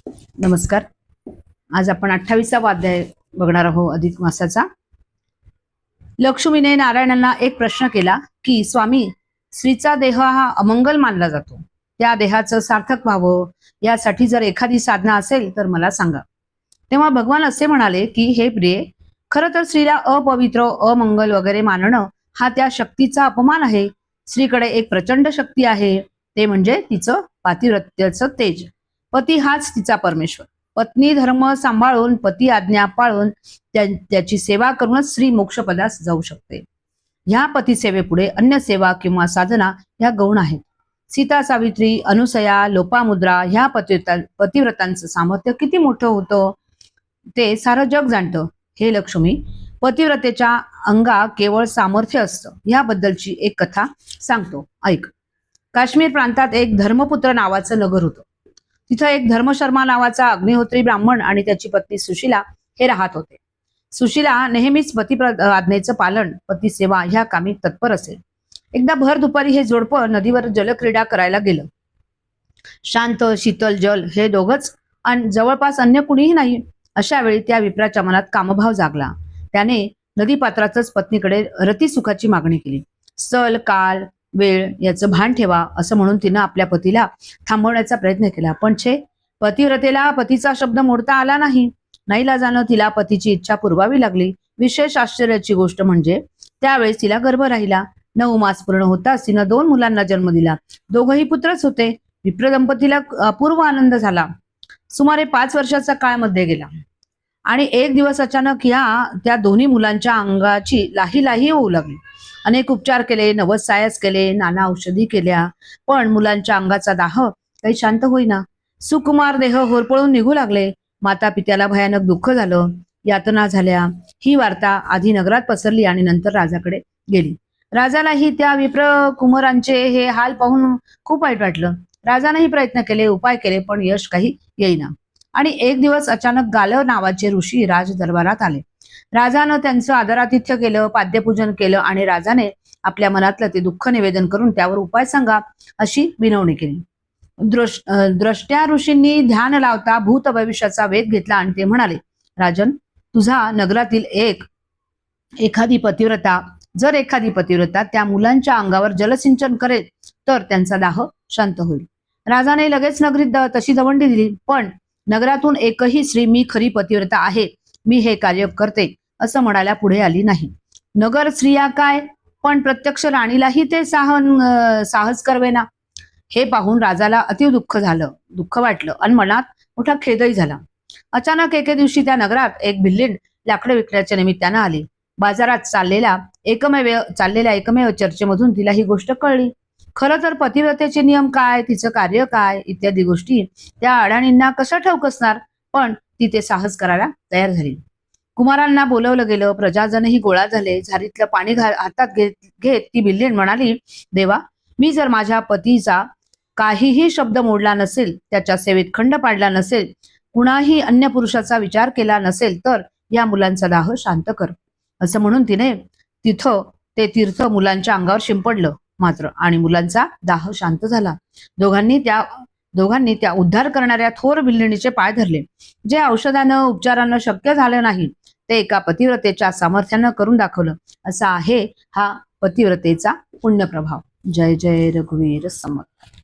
नमस्कार. आज आपण 28वा अध्याय बघणार आहोत अधिक मासाचा. लक्ष्मीने नारायणांना एक प्रश्न केला की स्वामी, स्त्रीचा देह हा अमंगल मानला जातो, त्या देहाचं सार्थक व्हावं यासाठी जर एखादी साधना असेल तर मला सांगा. तेव्हा भगवान असे म्हणाले की हे प्रिये, खरं तर स्त्रीला अपवित्र, अमंगल वगैरे मानणं हा त्या शक्तीचा अपमान आहे. स्त्रीकडे एक प्रचंड शक्ती आहे, ते म्हणजे तिचं पातिव्रत्याचं तेज. पती हाच तिचा परमेश्वर. पत्नी धर्म सांभाळून, पती आज्ञा पाळून त्याची सेवा करूनच स्त्री मोक्षपदास जाऊ शकते. ह्या पतिसेवेपुढे अन्य सेवा किंवा साधना ह्या गौण आहेत. सीता, सावित्री, अनुसया, लोपामुद्रा ह्या पतिव्रतांचं सामर्थ्य किती मोठं होतं ते सारं जग जाणतं. हे लक्ष्मी, पतिव्रतेच्या अंगा केवळ सामर्थ्य असतं याबद्दलची एक कथा सांगतो, ऐक. काश्मीर प्रांतात एक धर्मपुत्र नावाचं नगर होतं. तिथं एक धर्मशर्मा नावाचा अग्निहोत्री ब्राह्मण आणि त्याची पत्नी सुशीला हे राहत होते. सुशीला नेहमीच पती आज्ञेचं पालन, पतिसेवा ह्या कामी तत्पर असेल. एकदा भर दुपारी हे जोडपं नदीवर जलक्रीडा करायला गेलं. शांत शीतल जल हे दोघच आणि जवळपास अन्य कुणीही नाही. अशा वेळी त्या विप्राच्या मनात कामभाव जागला. त्याने नदीपात्रातच पत्नीकडे रतिसुखाची मागणी केली. सल, काल, वेळ याचं भान ठेवा असं म्हणून तिनं आपल्या पतीला थांबवण्याचा प्रयत्न केला. पण पतिव्रतेला पतीचा शब्द मोडता आला नाही. नाईलाजानं तिला पतीची इच्छा पुरवावी लागली. विशेष आश्चर्याची गोष्ट म्हणजे त्यावेळेस तिला गर्भ राहिला. 9 मास पूर्ण होताच तिनं 2 मुलांना जन्म दिला. दोघंही पुत्रच होते. विप्र दंपतीला अपूर्व आनंद झाला. सुमारे 5 वर्षाचा काळ मध्ये गेला आणि एक दिवस अचानक त्या दोन्ही मुलांच्या अंगाची लाही लाही होऊ लागली. अनेक उपचार केले, नवस सायस केले, नाना औषधी केल्या, पण मुलांच्या अंगाचा दाह काही शांत होईना. सुकुमार देह होरपळून निघू लागले. माता पित्याला भयानक दुःख झालं, यातना झाल्या. ही वार्ता आधी नगरात पसरली आणि नंतर राजाकडे गेली. राजालाही त्या विप्र कुमारांचे हे हाल पाहून खूप वाईट वाटलं. राजानेही प्रयत्न केले, उपाय केले, पण यश काही येईना. आणि एक दिवस अचानक गालव नावाचे ऋषी राज दरबारात आले. राजानं त्यांचं आदरातिथ्य केलं, पाद्यपूजन केलं आणि राजाने आपल्या मनातलं ते दुःख निवेदन करून त्यावर उपाय सांगा अशी विनवणी केली. द्रष्ट्या ऋषींनी ध्यान लावता भूत भविष्याचा वेध घेतला आणि ते म्हणाले, राजन, तुझा नगरातील एखादी पतिव्रता त्या मुलांच्या अंगावर जलसिंचन करेल तर त्यांचा दाह शांत होईल. राजाने लगेच नगरीत तशी दवंडी दिली. पण नगरातून एकही स्त्री मी खरी पतिव्रता आहे, मी हे कार्य करते असं म्हणायला पुढे आली नाही. नगर स्त्रिया काय, पण प्रत्यक्ष राणीलाही ते साहस करवेना. हे पाहून राजाला अतिव दुःख वाटलं आणि मनात मोठा खेदही झाला. अचानक एके दिवशी त्या नगरात एक भिल्लीण लाकडं विकण्याच्या निमित्तानं आली. बाजारात चाललेल्या एकमेव चर्चेमधून तिला ही गोष्ट कळली. खरं तर पतिव्रतेचे नियम काय, तिचं कार्य काय इत्यादी गोष्टी त्या अडाणींना कशा ठाऊक असणार, पण ती ते साहस करायला तयार झाली. कुमारांना बोलवलं गेलं. प्रजाजनही गोळा झाले. झारीतलं पाणी हातात घेत ती भिल्लीण म्हणाली, देवा, मी जर माझ्या पतीचा काहीही शब्द मोडला नसेल, त्याच्या सेवेत खंड पाडला नसेल, कुणाही अन्य पुरुषाचा विचार केला नसेल तर या मुलांचा दाह शांत कर. असं म्हणून तिने ते तीर्थ मुलांच्या अंगावर शिंपडलं मात्र आणि मुलांचा दाह शांत झाला. दोघांनी त्या उद्धार करणाऱ्या थोर भिल्लिणीचे पाय धरले. जे औषधानं उपचारानं शक्य झालं नाही ते एका पतिव्रतेच्या सामर्थ्यानं करून दाखवलं. असा आहे हा पतिव्रतेचा पुण्यप्रभाव. जय जय रघुवीर समर्थ.